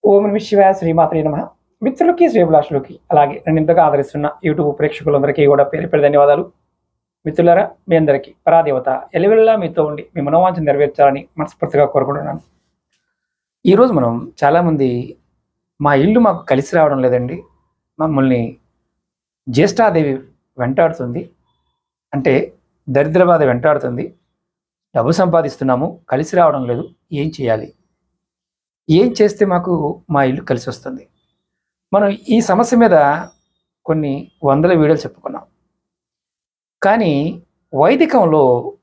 ఓం నమః శివాయ శ్రీమాత్రే నమః. మిత్రులకి శ్రేభిలాషులకి అలాగే నన్ను ఇంతగా ఆదరిస్తున్న యూట్యూబ్ ప్రేక్షకులందరికీ కూడా పేరు పేరు ధన్యవాదాలు. మిత్రులారా, మీ అందరికీ పరాదేవత ఎల్లవెల్లా మీతో ఉండి మీ మనోవాంఛ నెరవేర్చాలని మనస్ఫూర్తిగా కోరుకుంటున్నాను. ఈరోజు మనం చాలామంది మా ఇల్లు మాకు కలిసి రావడం లేదండి, మమ్మల్ని జ్యేష్ఠాదేవి వెంటాడుతుంది, అంటే దరిద్ర బాధ వెంటాడుతుంది, డబ్బు సంపాదిస్తున్నాము కలిసి రావడం లేదు, ఏం చేయాలి, ఏం చేస్తే మాకు మా ఇల్లు కలిసి వస్తుంది? మనం ఈ సమస్య మీద కొన్ని వందల వీడియోలు చెప్పుకున్నాం, కానీ వైదికంలో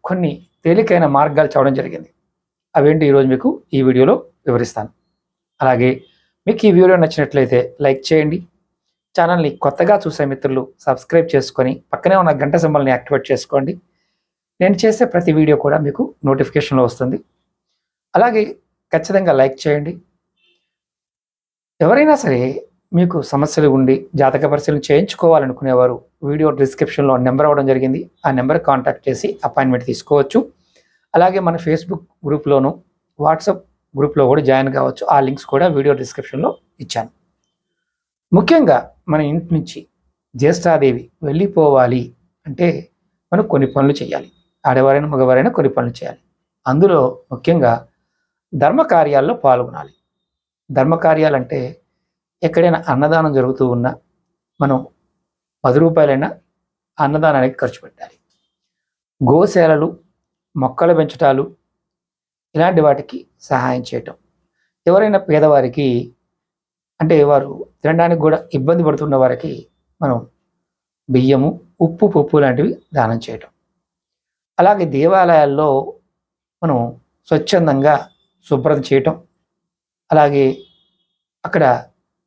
కొన్ని తేలికైన మార్గాలు చూడడం జరిగింది. అవేంటి ఈరోజు మీకు ఈ వీడియోలో వివరిస్తాను. అలాగే మీకు ఈ వీడియో నచ్చినట్లయితే లైక్ చేయండి, ఛానల్ని కొత్తగా చూసే మిత్రులు సబ్స్క్రైబ్ చేసుకొని పక్కనే ఉన్న గంట సింబల్ని యాక్టివేట్ చేసుకోండి. నేను చేసే ప్రతి వీడియో కూడా మీకు నోటిఫికేషన్లో వస్తుంది. అలాగే ఖచ్చితంగా లైక్ చేయండి. ఎవరైనా సరే మీకు సమస్యలు ఉండి జాతక పరిశీలన చేయించుకోవాలనుకునేవారు వీడియో డిస్క్రిప్షన్లో నెంబర్ అవ్వడం జరిగింది, ఆ నెంబర్ కాంటాక్ట్ చేసి అపాయింట్మెంట్ తీసుకోవచ్చు. అలాగే మన ఫేస్బుక్ గ్రూప్లోను వాట్సాప్ గ్రూప్లో కూడా జాయిన్ కావచ్చు, ఆ లింక్స్ కూడా వీడియో డిస్క్రిప్షన్లో ఇచ్చాను. ముఖ్యంగా మన ఇంటి నుంచి జ్యేష్ఠాదేవి వెళ్ళిపోవాలి అంటే మనం కొన్ని పనులు చేయాలి. ఆడవారైనా మగవారైనా కొన్ని పనులు చేయాలి. అందులో ముఖ్యంగా ధర్మకార్యాల్లో పాల్గొనాలి. ధర్మకార్యాలంటే ఎక్కడైనా అన్నదానం జరుగుతూ ఉన్నా మనం 10 రూపాయలైనా అన్నదానానికి ఖర్చు పెట్టాలి. గోశాలలు, మొక్కలు పెంచటాలు, ఇలాంటి వాటికి సహాయం చేయటం. ఎవరైనా పేదవారికి, అంటే వారు తినడానికి కూడా ఇబ్బంది పడుతున్న వారికి మనం బియ్యము, ఉప్పు, పప్పు లాంటివి దానం చేయటం. అలాగే దేవాలయాల్లో మనం స్వచ్ఛందంగా శుభ్రం చేయటం, అలాగే అక్కడ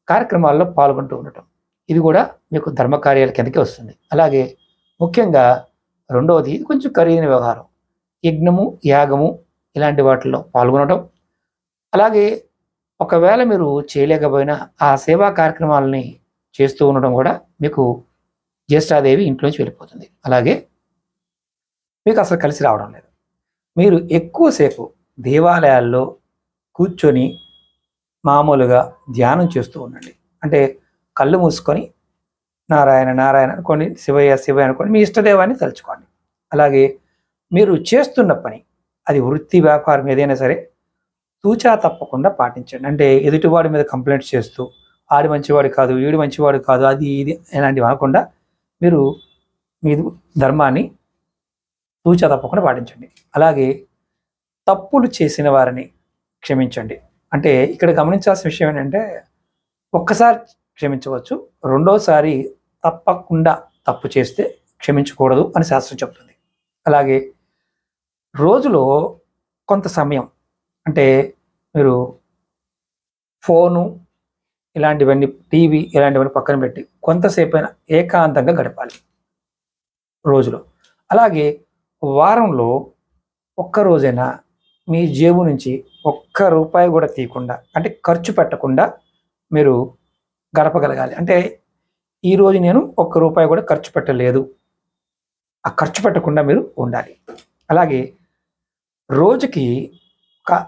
కార్యక్రమాల్లో పాల్గొంటూ ఉండటం, ఇది కూడా మీకు ధర్మకార్యాల కిందకి వస్తుంది. అలాగే ముఖ్యంగా రెండవది, ఇది కొంచెం ఖరీదైన వ్యవహారం, యజ్ఞము, యాగము ఇలాంటి వాటిల్లో పాల్గొనడం. అలాగే ఒకవేళ మీరు చేయలేకపోయినా ఆ సేవా కార్యక్రమాలని చేస్తూ ఉండడం కూడా మీకు జ్యేష్ఠాదేవి ఇంట్లోంచి వెళ్ళిపోతుంది. అలాగే మీకు అసలు కలిసి రావడం లేదు. మీరు ఎక్కువసేపు దేవాలయాల్లో కూర్చొని మామూలుగా ధ్యానం చేస్తూ ఉండండి. అంటే కళ్ళు మూసుకొని నారాయణ నారాయణ అనుకోండి, శివయ్య శివయ్య అనుకోండి, మీ ఇష్టదేవాన్ని తలుచుకోండి. అలాగే మీరు చేస్తున్న పని, అది వృత్తి వ్యాపారం ఏదైనా సరే, తూచా తప్పకుండా పాటించండి. అంటే ఎదుటివాడి మీద కంప్లైంట్స్ చేస్తూ ఆడి మంచివాడు కాదు, వీడు మంచివాడు కాదు, అది ఇది ఇలాంటివి అనకుండా మీరు మీ ధర్మాన్ని తూచా తప్పకుండా పాటించండి. అలాగే తప్పులు చేసిన వారిని క్షమించండి. అంటే ఇక్కడ గమనించాల్సిన విషయం ఏంటంటే, ఒక్కసారి క్షమించవచ్చు, రెండోసారి తప్పకుండా తప్పు చేస్తే క్షమించకూడదు అని శాస్త్రం చెప్తుంది. అలాగే రోజులో కొంత సమయం, అంటే మీరు ఫోను ఇలాంటివన్నీ, టీవీ ఇలాంటివన్నీ పక్కన పెట్టి కొంతసేపు అయినా ఏకాంతంగా గడపాలి రోజులో. అలాగే వారంలో ఒక్కరోజైనా మీ జేబు నుంచి ఒక్క రూపాయి కూడా తీయకుండా, అంటే ఖర్చు పెట్టకుండా మీరు గడపగలగాలి. అంటే ఈరోజు నేను ఒక్క రూపాయి కూడా ఖర్చు పెట్టలేదు, ఆ ఖర్చు పెట్టకుండా మీరు ఉండాలి. అలాగే రోజుకి ఒక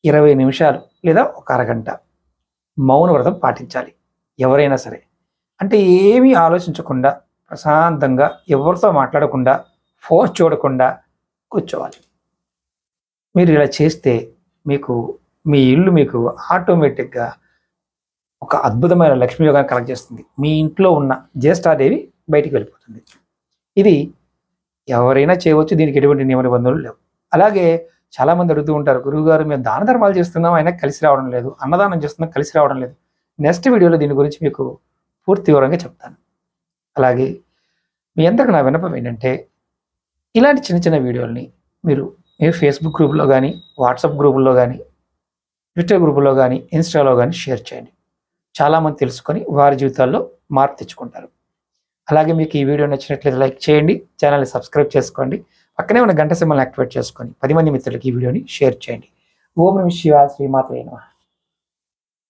20 నిమిషాలు లేదా ఒక అరగంట మౌన వ్రతం పాటించాలి ఎవరైనా సరే. అంటే ఏమీ ఆలోచించకుండా ప్రశాంతంగా, ఎవరితో మాట్లాడకుండా, ఫోన్ చూడకుండా కూర్చోవాలి. మీరు ఇలా చేస్తే మీకు మీ ఇల్లు మీకు ఆటోమేటిక్గా ఒక అద్భుతమైన లక్ష్మీ యోగాన్ని కలెక్ట్ చేస్తుంది. మీ ఇంట్లో ఉన్న జ్యేష్ఠాదేవి బయటికి వెళ్ళిపోతుంది. ఇది ఎవరైనా చేయవచ్చు, దీనికి ఎటువంటి నియమ నిబంధనలు లేవు. అలాగే చాలామంది అడుగుతూ ఉంటారు, గురువుగారు మేము దాన ధర్మాలు చేస్తున్నాం అయినా కలిసి రావడం లేదు, అన్నదానం చేస్తున్నాం కలిసి రావడం లేదు. నెక్స్ట్ వీడియోలో దీని గురించి మీకు పూర్తి వివరంగా చెప్తాను. అలాగే మీ అందరికి నా విన్నపం ఏంటంటే, ఇలాంటి చిన్న చిన్న వీడియోల్ని మీరు ఫేస్బుక్ గ్రూప్లో కానీ, వాట్సాప్ గ్రూపుల్లో కానీ, ట్విట్టర్ గ్రూపుల్లో కానీ, ఇన్స్టాలో కానీ షేర్ చేయండి. చాలామంది తెలుసుకొని వారి జీవితాల్లో మార్పు తెచ్చుకుంటారు. అలాగే మీకు ఈ వీడియో నచ్చినట్లయితే లైక్ చేయండి, ఛానల్ని సబ్స్క్రైబ్ చేసుకోండి, పక్కనే ఉన్న గంట సింబల్ని యాక్టివేట్ చేసుకొని 10 మంది మిత్రులకి ఈ వీడియోని షేర్ చేయండి. ఓం నమః శివాయ శ్రీమాత్రే నమః.